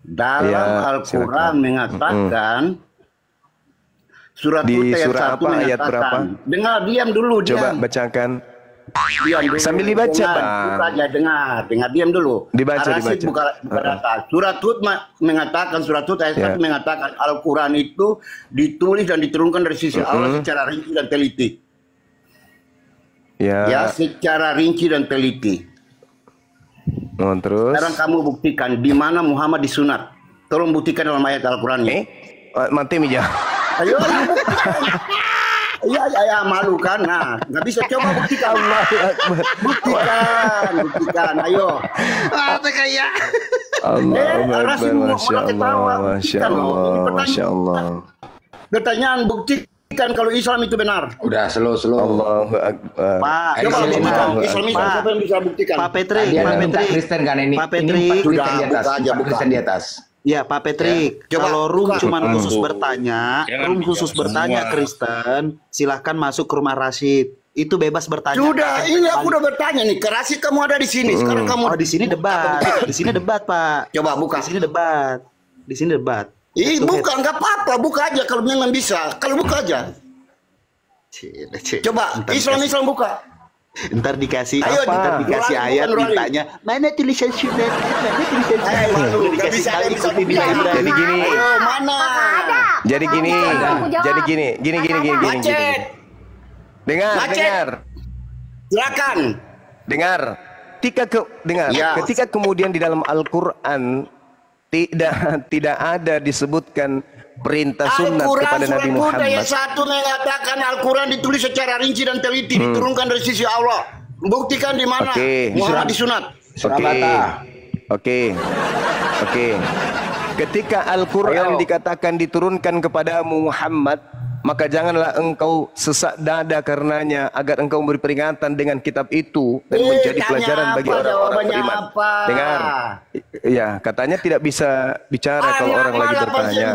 Dalam Al-Quran mengatakan surat di ayat surah 1 apa, ayat berapa? Dengar, diam dulu. Coba diam. bacakan. Diam dulu. Sambil dibaca, Dengar, Bang. dengar, diam dulu. Dibaca, Ar-Rasyid dibaca. buka data. Surat Hud mengatakan, surat Hud ayat 1 mengatakan Al-Quran itu ditulis dan diturunkan dari sisi Allah secara rinci dan teliti. Ya, secara rinci dan teliti. Terus? Sekarang kamu buktikan di mana Muhammad disunat. Tolong buktikan dalam ayat Al-Qurannya. Mati Mija. Ayo. Iya, malu kan? Nah, nggak bisa, coba buktikan. Buktikan, ayo. Kayak. Masya Allah. Pertanyaan, buktikan kalau Islam itu benar. Udah, slow. Allahu Akbar. Pak, Coba buktikan. Islam siapa yang bisa buktikan? Pak Petrik, Kristen kan ini. Pak Petrik. Kristen di atas. Ya, Pak Petrik, kalau room cuma khusus bertanya, Kristen, silahkan masuk ke rumah Rashid. Itu bebas bertanya. Sudah, ini aku udah bertanya nih. Ke Rashid kamu ada di sini. Sekarang kamu di sini debat. Di sini debat, Pak. Coba buka. Di sini debat. Di sini debat. Buka, nggak apa-apa. Buka aja kalau memang bisa. Kalau buka aja. Coba, Islam buka. Ntar dikasih Ntar dikasih ayat ditanya mana tulisan sunat, mana tulisan sunat. Dikasih kali ikuti bila Jadi gini. Mana? Jadi gini. Macet. Dengar. Silakan. Dengar. Ketika kemudian di dalam Al-Quran tidak ada disebutkan perintah sunnah kepada Nabi Muhammad. Al-Quran ayat 1 mengatakan Al-Quran ditulis secara rinci dan teliti, diturunkan dari sisi Allah. Buktikan di mana Muhammad disunat. Oke. Ketika Al-Quran dikatakan diturunkan kepadamu Muhammad, maka janganlah engkau sesak dada karenanya, agar engkau memberi peringatan dengan kitab itu dan menjadi pelajaran bagi orang-orang beriman. Dengar. Ya, katanya tidak bisa bicara kalau orang lagi bertanya.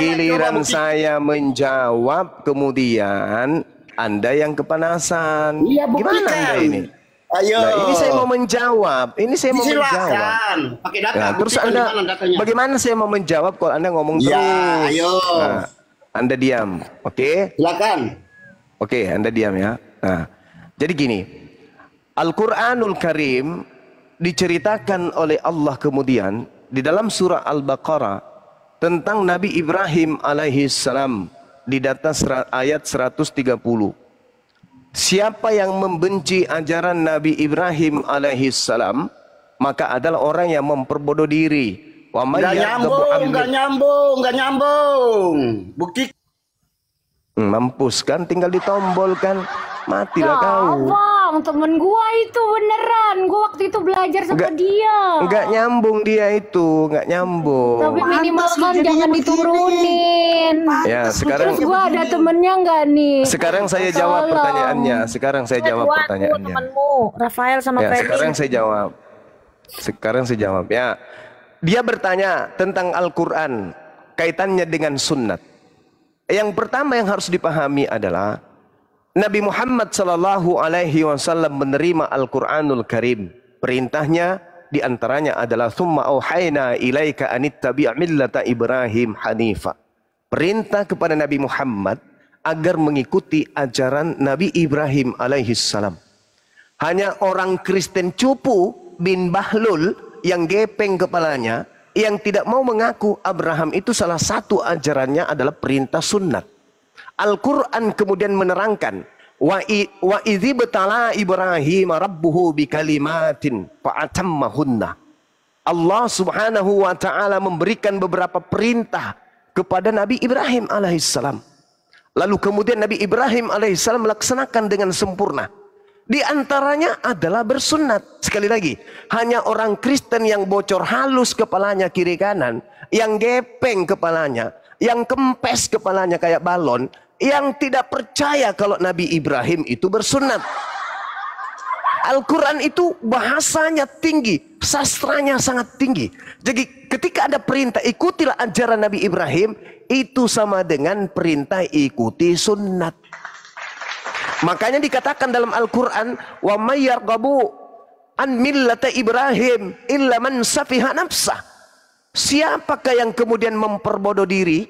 Giliran saya menjawab, kemudian Anda yang kepanasan. Gimana Anda ini? Ayo. Nah, ini saya mau menjawab. Pakai data. Terus Anda, bagaimana saya mau menjawab kalau Anda ngomong terus? Ayo. Nah, Anda diam, oke? Silakan. Oke, Anda diam ya. Nah, jadi gini, Al-Quranul Karim diceritakan oleh Allah kemudian di dalam surah Al-Baqarah tentang Nabi Ibrahim alaihissalam di data ayat 130. Siapa yang membenci ajaran Nabi Ibrahim alaihissalam, maka adalah orang yang memperbodoh diri. Nggak nyambung. Bukti. Mampus kan, tinggal ditombolkan, matilah kau. Bang, temen gua itu beneran. Gua waktu itu belajar sama dia. Enggak nyambung dia itu, enggak nyambung. Tapi minimal kan jangan diturunin. Ya, sekarang terus gua ada temennya enggak nih? Sekarang saya jawab pertanyaannya. Temenmu, Rafael sama Ya, Freddy. sekarang saya jawab ya. Dia bertanya tentang Al-Quran, kaitannya dengan sunnat. Yang pertama yang harus dipahami adalah Nabi Muhammad sallallahu alaihi wasallam menerima Al-Quranul Karim. Perintahnya diantaranya adalah thumma auhayna ilaika anittabi' millata Ibrahim hanifa. Perintah kepada Nabi Muhammad agar mengikuti ajaran Nabi Ibrahim alaihi salam. Hanya orang Kristen cupu bin Bahlul yang gepeng kepalanya, yang tidak mau mengaku Abraham itu salah satu ajarannya adalah perintah sunnat. Al-Quran kemudian menerangkan, wa idzi betala Ibrahim rabbuhu bikalimatin fa'atammahunna. Allah Subhanahu wa taala memberikan beberapa perintah kepada Nabi Ibrahim alaihissalam. Lalu kemudian Nabi Ibrahim alaihissalam melaksanakan dengan sempurna. Di antaranya adalah bersunat. Sekali lagi, hanya orang Kristen yang bocor halus kepalanya kiri kanan, yang gepeng kepalanya, yang kempes kepalanya kayak balon, yang tidak percaya kalau Nabi Ibrahim itu bersunat. Al-Quran itu bahasanya tinggi, sastranya sangat tinggi. Jadi ketika ada perintah ikutilah ajaran Nabi Ibrahim, itu sama dengan perintah ikuti sunnat. Makanya dikatakan dalam Al-Quran, wa may yarghabu an millata Ibrahim illa man safiha nafsah. Siapakah yang kemudian memperbodoh diri,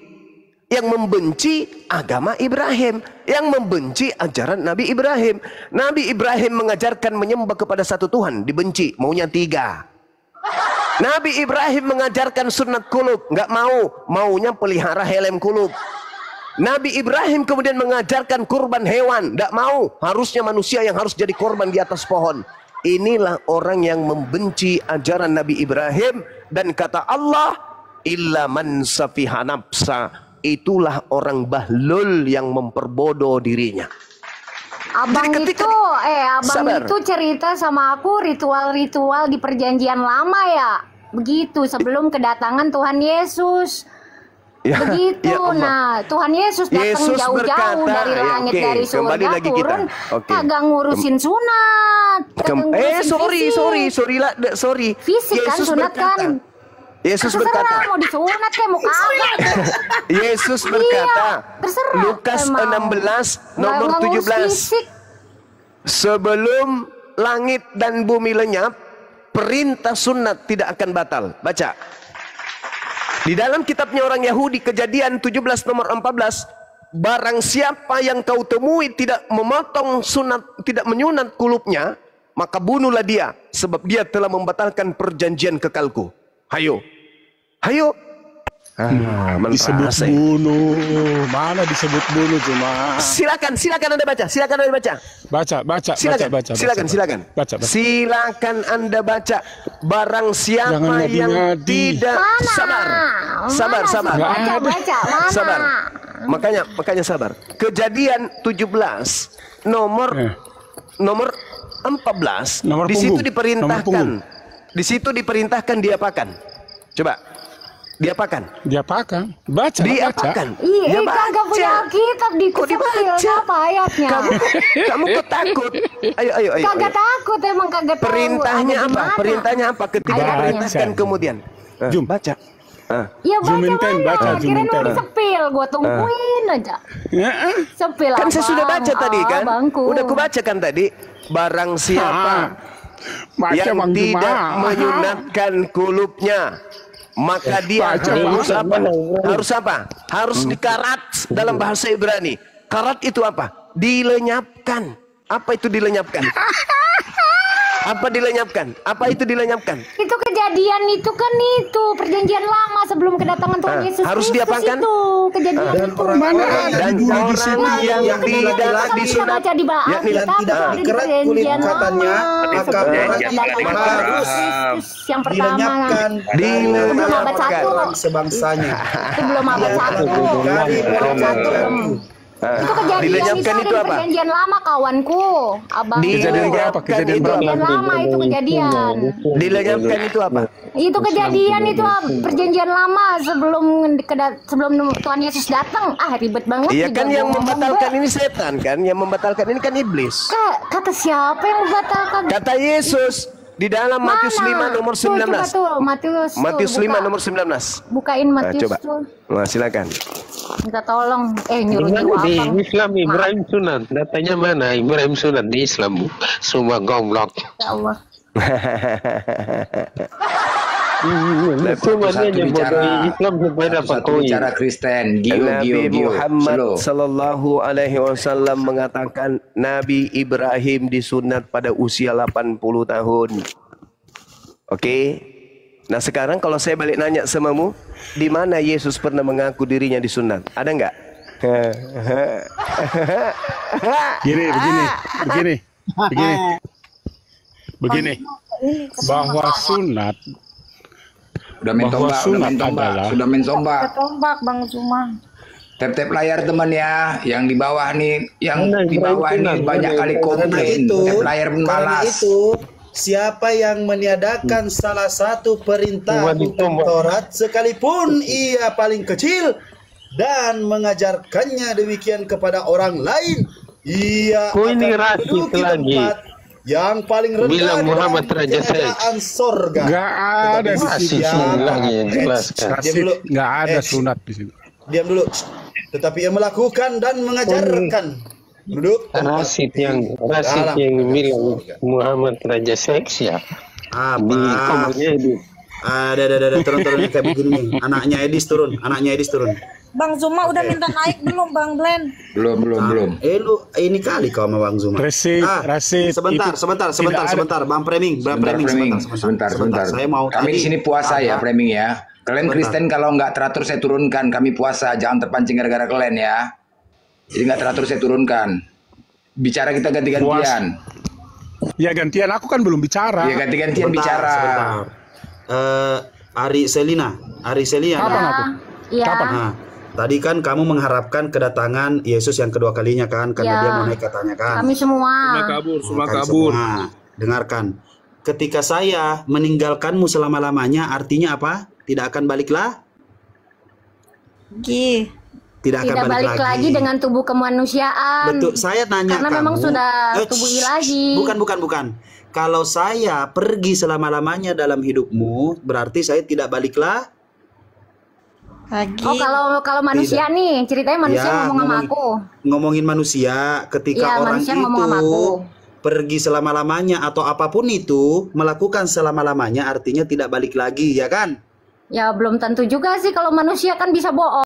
yang membenci agama Ibrahim, yang membenci ajaran Nabi Ibrahim? Nabi Ibrahim mengajarkan menyembah kepada satu Tuhan, dibenci, maunya 3. Nabi Ibrahim mengajarkan sunat kulub, nggak mau, maunya pelihara helm kulub. Nabi Ibrahim kemudian mengajarkan kurban hewan, nggak mau, harusnya manusia yang harus jadi korban di atas pohon. Inilah orang yang membenci ajaran Nabi Ibrahim, dan kata Allah, illa man safiha nafsa, itulah orang bahlul yang memperbodoh dirinya. Abang itu cerita sama aku ritual-ritual di perjanjian lama ya. Begitu sebelum kedatangan Tuhan Yesus. Ya, begitu. ya Nah, Tuhan Yesus datang jauh-jauh dari langit, dari surga turun, kagak ngurusin sunat. Sorry. Fisik kan, sunat kan. Yesus berkata, mau disunat kayak mau kagak. Yesus berkata, terserah. Lukas 16 nomor 17. Sebelum langit dan bumi lenyap, perintah sunat tidak akan batal. Baca. Di dalam kitabnya orang Yahudi, Kejadian 17 nomor 14, barang siapa yang kau temui tidak memotong sunat, tidak menyunat kulupnya, maka bunuhlah dia, sebab dia telah membatalkan perjanjian kekalku. Hayo. Disebut bunuh. Mana disebut bunuh cuma. Silakan Anda baca. Silakan Anda baca. Barang siapa yang tidak sabar. Sabar. Makanya sabar. Kejadian 17 nomor 14. Di situ diperintahkan. Di situ diperintahkan diapakan? Coba. Diapakan? Baca. Iya, kagak punya kitab dibaca apa ayatnya? Kamu ketakut. Ayo. Kagak takut, emang kagak tahu. Perintahnya apa? Ketika diperintahkan kemudian. Baca. Ya baca. Kirain mau disepil, gua tungguin aja. Sepil kan saya sudah baca tadi kan? Bangku. Udah kubacakan tadi. Barang siapa yang tidak menyunatkan kulupnya, maka dia harus apa? Harus dikarat dalam bahasa Ibrani. Karat itu apa? Dilenyapkan. Apa itu dilenyapkan? Apa itu dilenyapkan? Itu kejadian itu kan itu perjanjian lama sebelum kedatangan Tuhan Yesus. Harus diapakan? Itu kejadian itu. Dan orang yang tidak disunat, yang tidak dikerat kulit katanya, maka harus yang pertama belum abad 1 sebangsanya. Itu belum abad 1. Itu kejadian itu apa? Perjanjian lama kawanku, abang. Kejadian lama itu kejadian. Dilenyapkan itu apa? Itu kejadian itu perjanjian lama sebelum Tuhan Yesus datang. Ribet banget. Iya kan yang membatalkan ini setan kan, yang membatalkan ini kan iblis. Kata siapa yang membatalkan? Kata Yesus. Di dalam Matius 5 nomor 19. Matius 5 nomor 19. Bukain Matius. Coba. Nah, silakan. Minta tolong. Nyuruh di Islam Ibrahim sunat. Datanya mana? Ibrahim sunat di Islam. Semua goblok. Ya Allah. Satu bicara Kristen, Nabi Muhammad sallallahu alaihi wasallam mengatakan Nabi Ibrahim disunat pada usia 80 tahun. Oke. Nah sekarang kalau saya balik nanya samamu, di mana Yesus pernah mengaku dirinya disunat? Ada nggak? Begini. Bahwa sunat sudah main tombak. Tombak Bang Zuma. Tap layar teman ya, yang di bawah nih, banyak kali komplain. Tap layar malas. Itu siapa yang meniadakan salah satu perintah hukum Taurat sekalipun ia paling kecil dan mengajarkannya demikian kepada orang lain, ia akan menduduki tempat yang paling rendah Muhammad Raja kerajaan sorga. Gak ada Diam dulu. Tetapi ia melakukan dan mengajarkan Duduk. Rasid yang bilang Muhammad Raja Seks ya. Apa? Di komennya itu. Ada turun kayak begini nih. Anaknya Edis turun. Bang Zuma udah minta naik belum Bang Glenn? Belum. Lu ini kali kau sama Bang Zuma. Rasid. Sebentar. Bang Preming, Sebentar. Saya mau Kami di sini puasa ya, Framing ya. Kalian Kristen kalau nggak teratur saya turunkan. Kami puasa, jangan terpancing gara-gara kalian ya. Jadi nggak teratur saya turunkan. Bicara kita ganti-gantian. Ya gantian, aku kan belum bicara. Ya ganti-gantian bicara. Ari Selina. Kapan aku? Iya. Kapan? Nah, tadi kan kamu mengharapkan kedatangan Yesus yang kedua kalinya kan, karena Ya. dia mau naik katanya kan. Kami semua. Semua kabur. Dengarkan. Ketika saya meninggalkanmu selama-lamanya, artinya apa? Tidak akan baliklah? Tidak akan Tidak balik lagi dengan tubuh kemanusiaan. Betul. Saya nanya Karena kamu. memang sudah tubuh ilahi. Bukan. Kalau saya pergi selama-lamanya dalam hidupmu, berarti saya tidak baliklah? Oh, kalau manusia nih, ceritanya manusia ngomong sama aku. Ngomongin manusia, ketika Iya, orang manusia ngomong sama aku. itu pergi selama-lamanya atau apapun itu, melakukan selama-lamanya artinya tidak balik lagi, ya kan? Ya belum tentu juga sih kalau manusia kan bisa bohong.